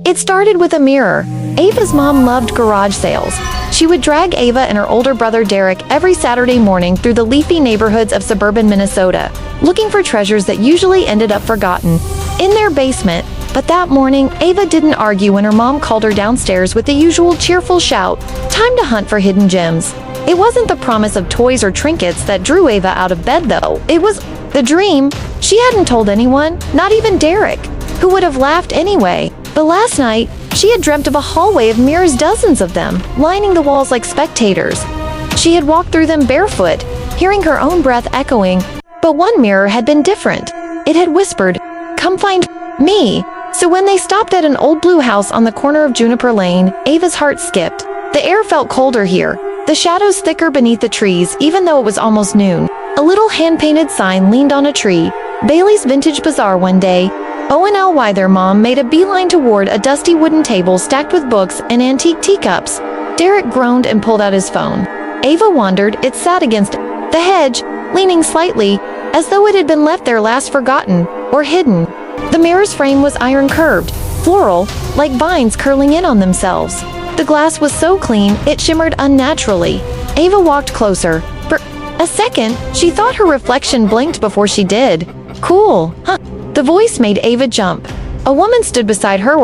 It started with a mirror. Ava's mom loved garage sales. She would drag Ava and her older brother Derek every Saturday morning through the leafy neighborhoods of suburban Minnesota, looking for treasures that usually ended up forgotten in their basement. But that morning, Ava didn't argue when her mom called her downstairs with the usual cheerful shout, "Time to hunt for hidden gems." It wasn't the promise of toys or trinkets that drew Ava out of bed, though. It was the dream. She hadn't told anyone, not even Derek, who would have laughed anyway. But last night, she had dreamt of a hallway of mirrors, dozens of them, lining the walls like spectators. She had walked through them barefoot, hearing her own breath echoing. But one mirror had been different. It had whispered, "Come find me." So when they stopped at an old blue house on the corner of Juniper Lane, Ava's heart skipped. The air felt colder here, the shadows thicker beneath the trees, even though it was almost noon. A little hand-painted sign leaned on a tree, "Bailey's Vintage Bazaar one day." O&Ly, their mom made a beeline toward a dusty wooden table stacked with books and antique teacups. Derek groaned and pulled out his phone. Ava wondered. It sat against the hedge, leaning slightly, as though it had been left there last forgotten or hidden. The mirror's frame was iron-curved, floral, like vines curling in on themselves. The glass was so clean, it shimmered unnaturally. Ava walked closer. For a second, she thought her reflection blinked before she did. "Cool, huh?" The voice made Ava jump. A woman stood beside her,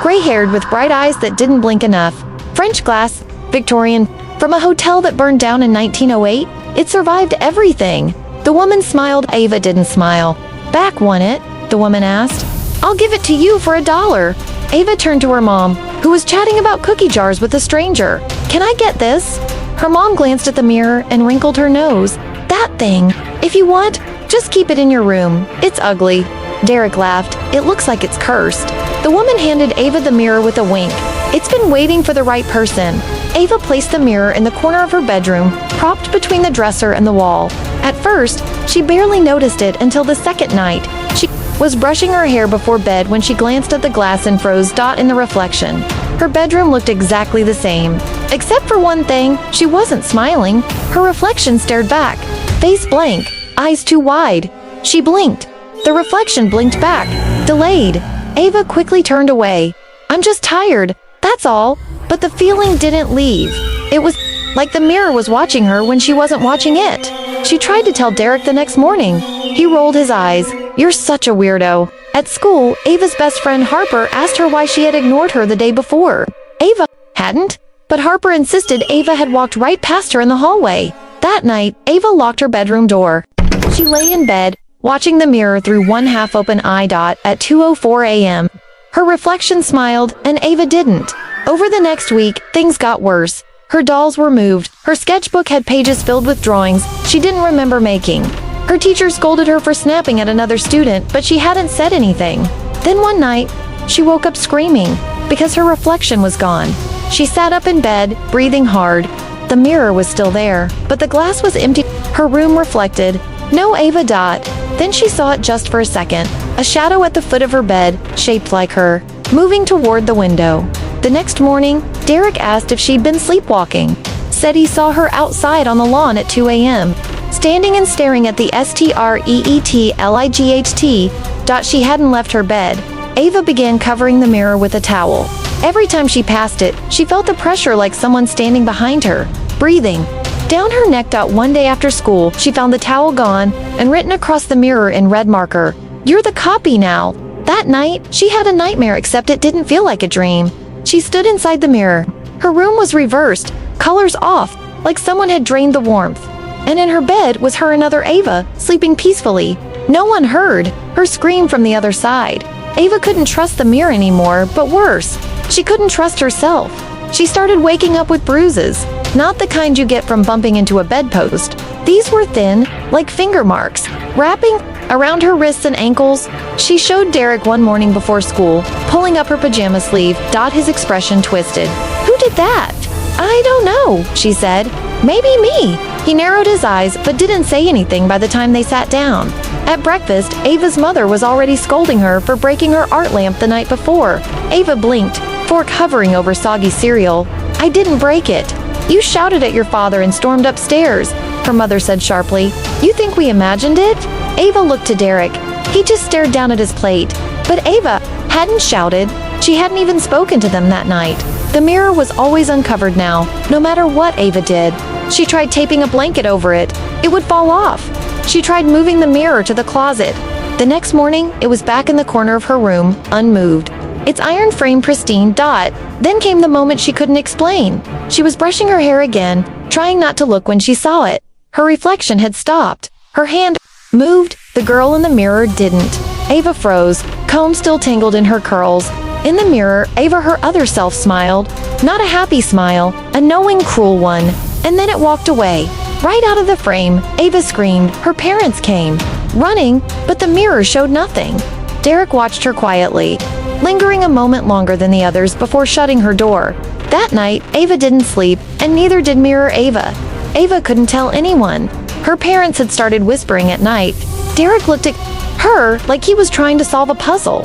gray-haired with bright eyes that didn't blink enough. French glass, Victorian, from a hotel that burned down in 1908. It survived everything. The woman smiled. Ava didn't smile. "Back, want it?" the woman asked. "I'll give it to you for $1. Ava turned to her mom, who was chatting about cookie jars with a stranger. "Can I get this?" Her mom glanced at the mirror and wrinkled her nose. "That thing. If you want, just keep it in your room. It's ugly." Derek laughed. "It looks like it's cursed." The woman handed Ava the mirror with a wink. "It's been waiting for the right person." Ava placed the mirror in the corner of her bedroom, propped between the dresser and the wall. At first, she barely noticed it until the second night. She was brushing her hair before bed when she glanced at the glass and froze. In the reflection, her bedroom looked exactly the same. Except for one thing, she wasn't smiling. Her reflection stared back, face blank, eyes too wide. She blinked. The reflection blinked back, delayed. Ava quickly turned away. "I'm just tired, that's all." But the feeling didn't leave. It was like the mirror was watching her when she wasn't watching it. She tried to tell Derek the next morning. He rolled his eyes. "You're such a weirdo." At school, Ava's best friend Harper asked her why she had ignored her the day before. Ava hadn't, but Harper insisted Ava had walked right past her in the hallway. That night, Ava locked her bedroom door. She lay in bed, watching the mirror through one half-open eye. At 2:04 a.m., her reflection smiled, and Ava didn't. Over the next week, things got worse. Her dolls were moved. Her sketchbook had pages filled with drawings she didn't remember making. Her teacher scolded her for snapping at another student, but she hadn't said anything. Then one night, she woke up screaming because her reflection was gone. She sat up in bed, breathing hard. The mirror was still there, but the glass was empty. Her room reflected. No Ava. Then she saw it just for a second. A shadow at the foot of her bed, shaped like her, moving toward the window. The next morning, Derek asked if she'd been sleepwalking. Said he saw her outside on the lawn at 2 a.m., standing and staring at the streetlight. She hadn't left her bed. Ava began covering the mirror with a towel. Every time she passed it, she felt the pressure like someone standing behind her, breathing down her neck. One day after school, she found the towel gone and written across the mirror in red marker, "You're the copy now." That night, she had a nightmare, except it didn't feel like a dream. She stood inside the mirror. Her room was reversed, colors off, like someone had drained the warmth. And in her bed was her another Ava, sleeping peacefully. No one heard her scream from the other side. Ava couldn't trust the mirror anymore, but worse, she couldn't trust herself. She started waking up with bruises, not the kind you get from bumping into a bedpost. These were thin, like finger marks, wrapping around her wrists and ankles. She showed Derek one morning before school, pulling up her pajama sleeve. His expression twisted. "Who did that?" "I don't know," she said. "Maybe me." He narrowed his eyes but didn't say anything by the time they sat down. At breakfast, Ava's mother was already scolding her for breaking her art lamp the night before. Ava blinked, fork hovering over soggy cereal. "I didn't break it. You shouted at your father and stormed upstairs," her mother said sharply. "You think we imagined it?" Ava looked to Derek. He just stared down at his plate. But Ava hadn't shouted. She hadn't even spoken to them that night. The mirror was always uncovered now, no matter what Ava did. She tried taping a blanket over it. It would fall off. She tried moving the mirror to the closet. The next morning, it was back in the corner of her room, unmoved. Its iron frame pristine. Then came the moment she couldn't explain. She was brushing her hair again, trying not to look when she saw it. Her reflection had stopped. Her hand moved. The girl in the mirror didn't. Ava froze, comb still tangled in her curls. In the mirror, Ava, her other self, smiled. Not a happy smile, a knowing, cruel one. And then it walked away. Right out of the frame, Ava screamed. Her parents came, running, but the mirror showed nothing. Derek watched her quietly, lingering a moment longer than the others before shutting her door. That night, Ava didn't sleep, and neither did Mirror Ava. Ava couldn't tell anyone. Her parents had started whispering at night. Derek looked at her like he was trying to solve a puzzle.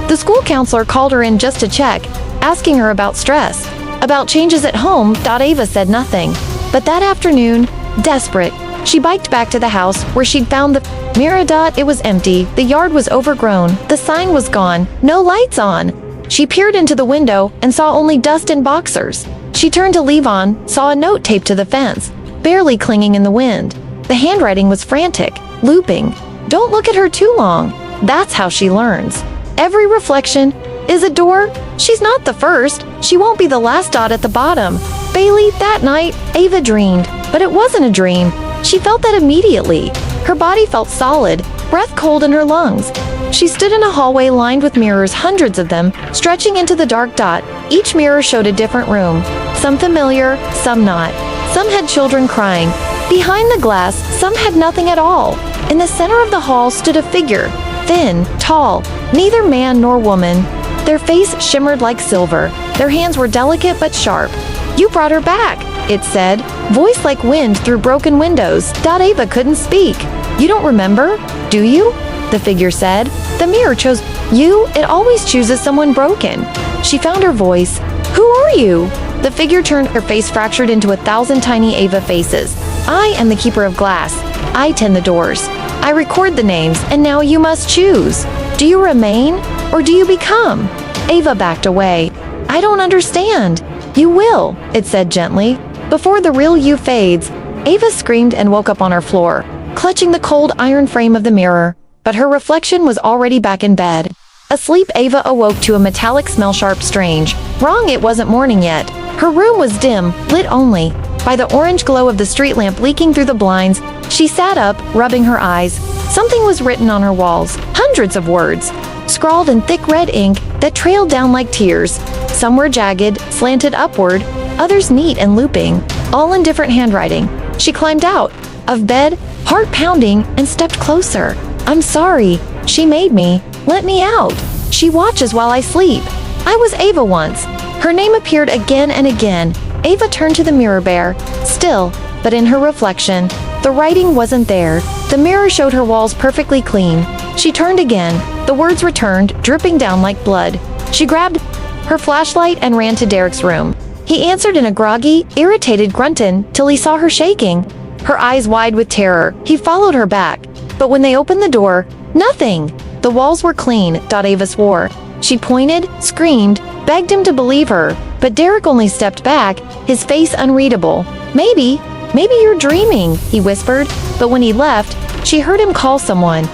The school counselor called her in just to check, asking her about stress, about changes at home. Ava said nothing. But that afternoon, desperate, she biked back to the house where she'd found the mirror. It was empty, the yard was overgrown, the sign was gone, no lights on. She peered into the window and saw only dust and boxers. She turned to leave on, saw a note taped to the fence, barely clinging in the wind. The handwriting was frantic, looping. Don't look at her too long. That's how she learns. Every reflection is a door. She's not the first. She won't be the last. At the bottom. Bailey, that night, Ava dreamed, but it wasn't a dream. She felt that immediately. Her body felt solid, breath cold in her lungs. She stood in a hallway lined with mirrors, hundreds of them, stretching into the dark. Each mirror showed a different room. Some familiar, some not. Some had children crying. Behind the glass, some had nothing at all. In the center of the hall stood a figure, thin, tall, neither man nor woman. Their face shimmered like silver. Their hands were delicate but sharp. You brought her back, it said, voice like wind through broken windows. Ava couldn't speak. You don't remember, do you? The figure said. The mirror chose you. It always chooses someone broken. She found her voice. Who are you? The figure turned, her face fractured into 1,000 tiny Ava faces. I am the keeper of glass. I tend the doors. I record the names, and now you must choose. Do you remain, or do you become? Ava backed away. I don't understand. You will, it said gently. Before the real you fades, Ava screamed and woke up on her floor, clutching the cold iron frame of the mirror. But her reflection was already back in bed. Asleep, Ava awoke to a metallic smell, sharp, strange. Wrong, it wasn't morning yet. Her room was dim, lit only by the orange glow of the street lamp leaking through the blinds. She sat up, rubbing her eyes. Something was written on her walls, hundreds of words, scrawled in thick red ink that trailed down like tears. Some were jagged, slanted upward, others neat and looping, all in different handwriting. She climbed out of bed, heart pounding, and stepped closer. I'm sorry. She made me. Let me out. She watches while I sleep. I was Ava once. Her name appeared again and again. Ava turned to the mirror, bare, still, but in her reflection, the writing wasn't there. The mirror showed her walls perfectly clean. She turned again. The words returned, dripping down like blood. She grabbed her flashlight and ran to Derek's room. He answered in a groggy, irritated grunting till he saw her shaking, her eyes wide with terror. He followed her back, but when they opened the door, nothing. The walls were clean, Ava swore. She pointed, screamed, begged him to believe her, but Derek only stepped back, his face unreadable. Maybe you're dreaming, he whispered, but when he left, she heard him call someone.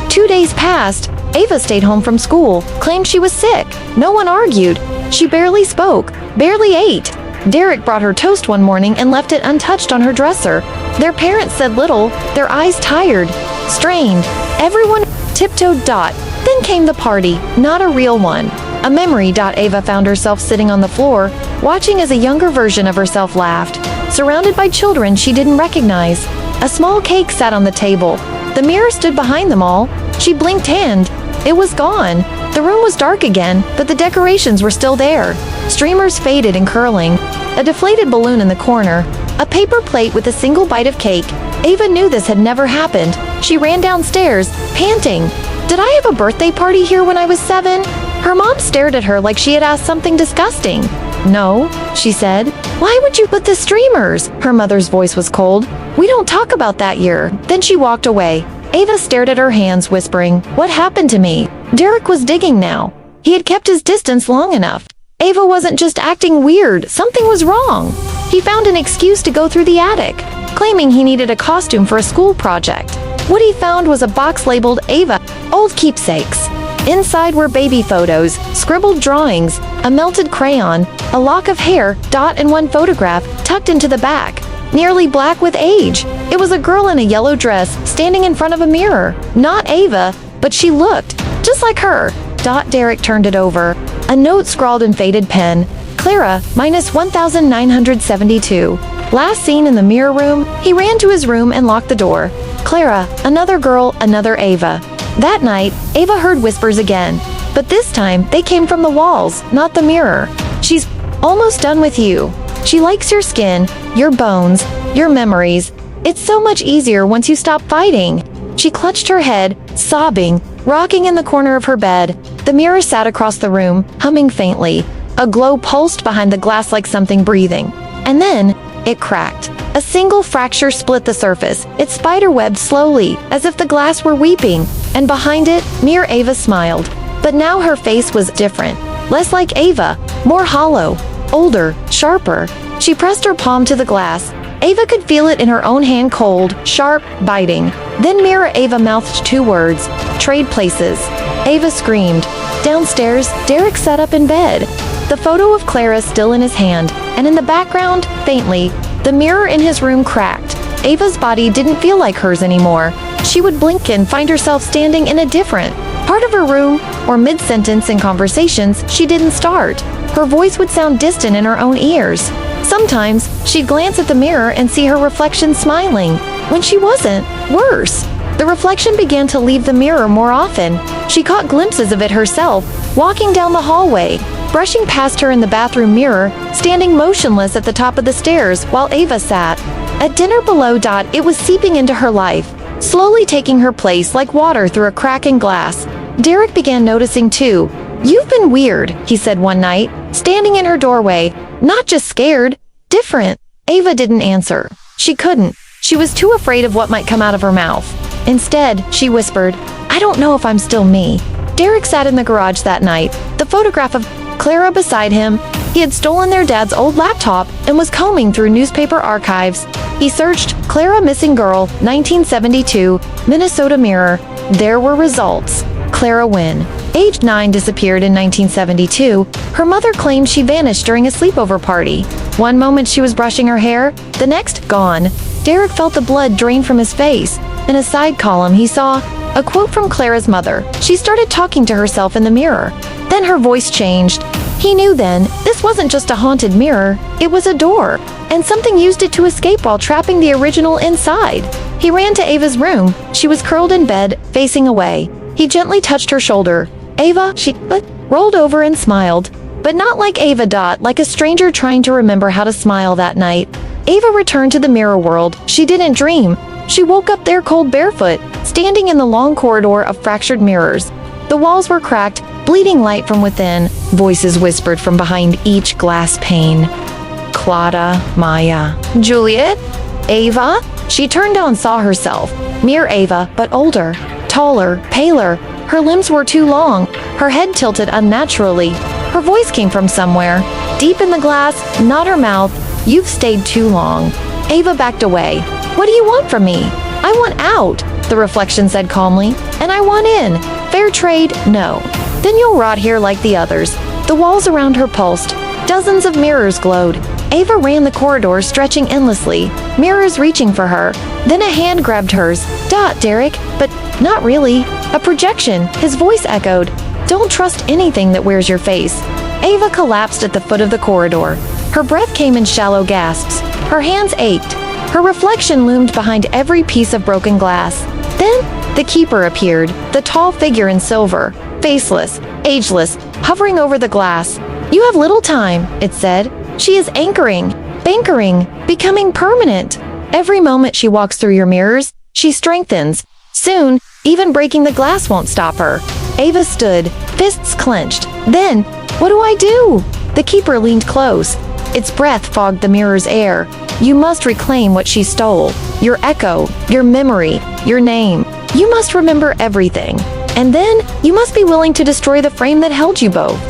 2 days passed. Ava stayed home from school, claimed she was sick. No one argued. She barely spoke, barely ate. Derek brought her toast one morning and left it untouched on her dresser. Their parents said little, their eyes tired, strained. Everyone tiptoed. Then came the party, not a real one. A memory. Ava found herself sitting on the floor, watching as a younger version of herself laughed, surrounded by children she didn't recognize. A small cake sat on the table. The mirror stood behind them all. She blinked and it was gone. The room was dark again, but the decorations were still there. Streamers faded and curling. A deflated balloon in the corner. A paper plate with a single bite of cake. Ava knew this had never happened. She ran downstairs, panting. Did I have a birthday party here when I was 7? Her mom stared at her like she had asked something disgusting. No, she said. Why would you put the streamers? Her mother's voice was cold. We don't talk about that year. Then she walked away. Ava stared at her hands, whispering, what happened to me? Derek was digging now. He had kept his distance long enough. Ava wasn't just acting weird, something was wrong. He found an excuse to go through the attic, claiming he needed a costume for a school project. What he found was a box labeled Ava, old keepsakes. Inside were baby photos, scribbled drawings, a melted crayon, a lock of hair, and one photograph tucked into the back, nearly black with age. It was a girl in a yellow dress standing in front of a mirror. Not Ava, but she looked just like her. Derek turned it over. A note scrawled in faded pen. Clara, minus 1972. Last seen in the mirror room, he ran to his room and locked the door. Clara, another girl, another Ava. That night, Ava heard whispers again, but this time they came from the walls, not the mirror. She's almost done with you. She likes your skin, your bones, your memories. It's so much easier once you stop fighting. She clutched her head, sobbing, rocking in the corner of her bed. The mirror sat across the room, humming faintly. A glow pulsed behind the glass like something breathing. And then, it cracked. A single fracture split the surface. It spiderwebbed slowly, as if the glass were weeping. And behind it, Mirror Ava smiled. But now her face was different. Less like Ava, more hollow, older, sharper. She pressed her palm to the glass. Ava could feel it in her own hand, cold, sharp, biting. Then Mirror Ava mouthed two words, trade places. Ava screamed. Downstairs, Derek sat up in bed, the photo of Clara still in his hand, and in the background, faintly, the mirror in his room cracked. Ava's body didn't feel like hers anymore. She would blink and find herself standing in a different part of her room, or mid-sentence in conversations she didn't start. Her voice would sound distant in her own ears. Sometimes, she'd glance at the mirror and see her reflection smiling. When she wasn't, worse. The reflection began to leave the mirror more often. She caught glimpses of it herself, walking down the hallway, brushing past her in the bathroom mirror, standing motionless at the top of the stairs while Ava sat. At dinner below, it was seeping into her life, slowly taking her place like water through a crack in glass. Derek began noticing too. You've been weird, he said one night, standing in her doorway. Not just scared, different. Ava didn't answer. She couldn't. She was too afraid of what might come out of her mouth. Instead, she whispered, I don't know if I'm still me. Derek sat in the garage that night, the photograph of Clara beside him. He had stolen their dad's old laptop and was combing through newspaper archives. He searched Clara missing girl, 1972, Minnesota Mirror. There were results. Clara Wynn, aged 9, disappeared in 1972. Her mother claimed she vanished during a sleepover party. One moment she was brushing her hair, the next, gone. Derek felt the blood drain from his face. In a side column, he saw a quote from Clara's mother. She started talking to herself in the mirror. Then her voice changed. He knew then, this wasn't just a haunted mirror, it was a door, and something used it to escape while trapping the original inside. He ran to Ava's room. She was curled in bed, facing away. He gently touched her shoulder. Ava, she rolled over and smiled. But not like Ava, like a stranger trying to remember how to smile that night. Ava returned to the mirror world. She didn't dream. She woke up there cold barefoot, standing in the long corridor of fractured mirrors. The walls were cracked, bleeding light from within. Voices whispered from behind each glass pane. Claudia, Maya, Juliet, Ava. She turned on, saw herself. Mere Ava, but older, taller, paler. Her limbs were too long, her head tilted unnaturally. Her voice came from somewhere, deep in the glass, not her mouth. You've stayed too long. Ava backed away. What do you want from me? I want out, the reflection said calmly. And I want in. Fair trade, no. Then you'll rot here like the others. The walls around her pulsed. Dozens of mirrors glowed. Ava ran the corridor, stretching endlessly, mirrors reaching for her. Then a hand grabbed hers. Derek, but not really. A projection, his voice echoed. Don't trust anything that wears your face. Ava collapsed at the foot of the corridor. Her breath came in shallow gasps. Her hands ached. Her reflection loomed behind every piece of broken glass. Then, the keeper appeared, the tall figure in silver, faceless, ageless, hovering over the glass. You have little time, it said. She is anchoring, becoming permanent. Every moment she walks through your mirrors, she strengthens. Soon, even breaking the glass won't stop her. Ava stood, fists clenched. Then, what do I do? The keeper leaned close. Its breath fogged the mirror's air. You must reclaim what she stole. Your echo, your memory, your name. You must remember everything. And then, you must be willing to destroy the frame that held you both.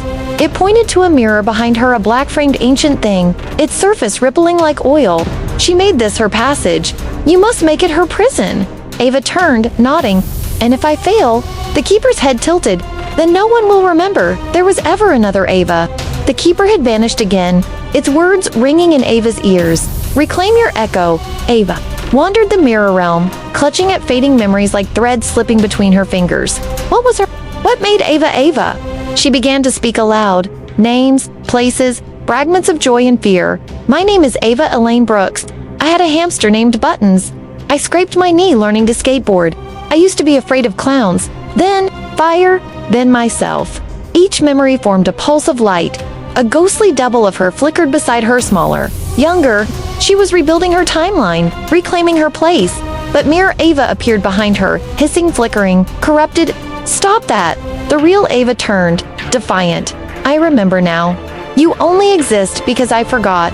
It pointed to a mirror behind her, a black-framed ancient thing, its surface rippling like oil. She made this her passage. You must make it her prison. Ava turned, nodding. And if I fail, the keeper's head tilted, then no one will remember there was ever another Ava. The keeper had vanished again, its words ringing in Ava's ears. Reclaim your echo, Ava. Wandered the mirror realm, clutching at fading memories like threads slipping between her fingers. What made Ava Ava? She began to speak aloud. Names, places, fragments of joy and fear. My name is Ava Elaine Brooks. I had a hamster named Buttons. I scraped my knee learning to skateboard. I used to be afraid of clowns. Then fire, then myself. Each memory formed a pulse of light. A ghostly double of her flickered beside her, smaller, younger. She was rebuilding her timeline, reclaiming her place. But mere Ava appeared behind her, hissing, flickering, corrupted. Stop that! The real Ava turned, defiant. I remember now. You only exist because I forgot.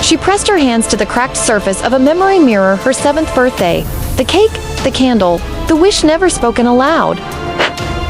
She pressed her hands to the cracked surface of a memory mirror, her 7th birthday. The cake, the candle, the wish never spoken aloud.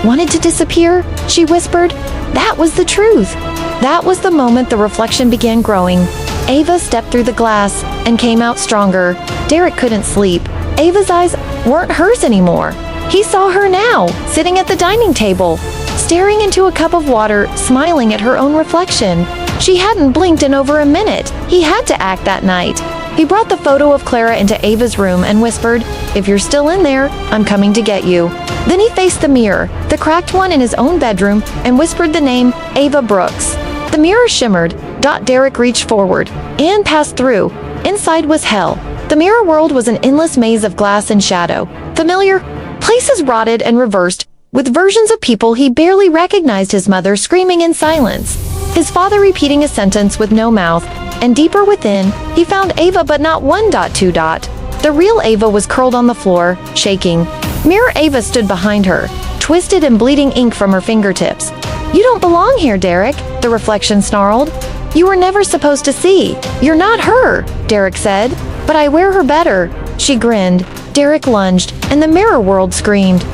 Wanted to disappear? She whispered. That was the truth. That was the moment the reflection began growing. Ava stepped through the glass and came out stronger. Derek couldn't sleep. Ava's eyes weren't hers anymore. He saw her now, sitting at the dining table, staring into a cup of water, smiling at her own reflection. She hadn't blinked in over a minute. He had to act that night. He brought the photo of Clara into Ava's room and whispered, "If you're still in there, I'm coming to get you." Then he faced the mirror, the cracked one in his own bedroom, and whispered the name, Ava Brooks. The mirror shimmered. Derek reached forward and passed through. Inside was hell. The mirror world was an endless maze of glass and shadow. Familiar places rotted and reversed, with versions of people he barely recognized, his mother screaming in silence, his father repeating a sentence with no mouth, and deeper within, he found Ava, but not 1.2. The real Ava was curled on the floor, shaking. Mirror Ava stood behind her, twisted and bleeding ink from her fingertips. You don't belong here, Derek, the reflection snarled. You were never supposed to see. You're not her, Derek said. But I wear her better. She grinned. Derek lunged, and the mirror world screamed.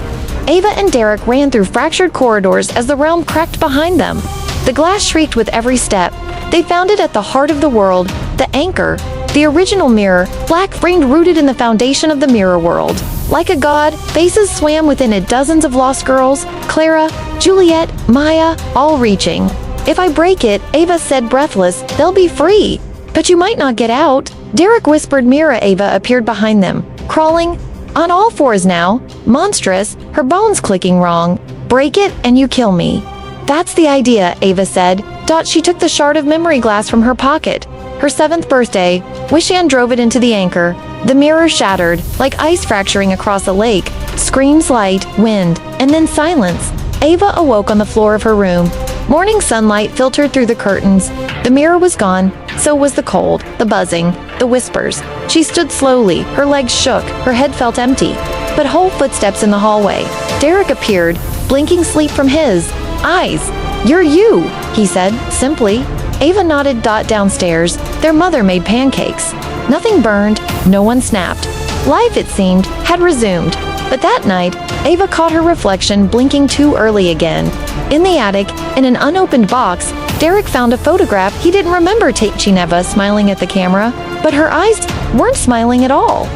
Ava and Derek ran through fractured corridors as the realm cracked behind them. The glass shrieked with every step. They found it at the heart of the world, the anchor, the original mirror, black-framed, rooted in the foundation of the mirror world. Like a god, faces swam within it, dozens of lost girls, Clara, Juliet, Maya, all reaching. If I break it, Ava said, breathless, they'll be free. But you might not get out. Derek whispered. Mirror Ava appeared behind them, crawling on all fours now, monstrous, her bones clicking wrong. Break it and you kill me. That's the idea, Ava said. She took the shard of memory glass from her pocket. Her 7th birthday, Wishan drove it into the anchor. The mirror shattered, like ice fracturing across a lake. Screams, light, wind, and then silence. Ava awoke on the floor of her room. Morning sunlight filtered through the curtains. The mirror was gone, so was the cold, the buzzing, the whispers. She stood slowly, her legs shook, her head felt empty. But whole footsteps in the hallway. Derek appeared, blinking sleep from his eyes. You're you, he said, simply. Ava nodded. Downstairs, their mother made pancakes. Nothing burned, no one snapped. Life, it seemed, had resumed. But that night, Ava caught her reflection blinking too early again. In the attic, in an unopened box, Derek found a photograph. He didn't remember teaching Eva smiling at the camera, but her eyes weren't smiling at all.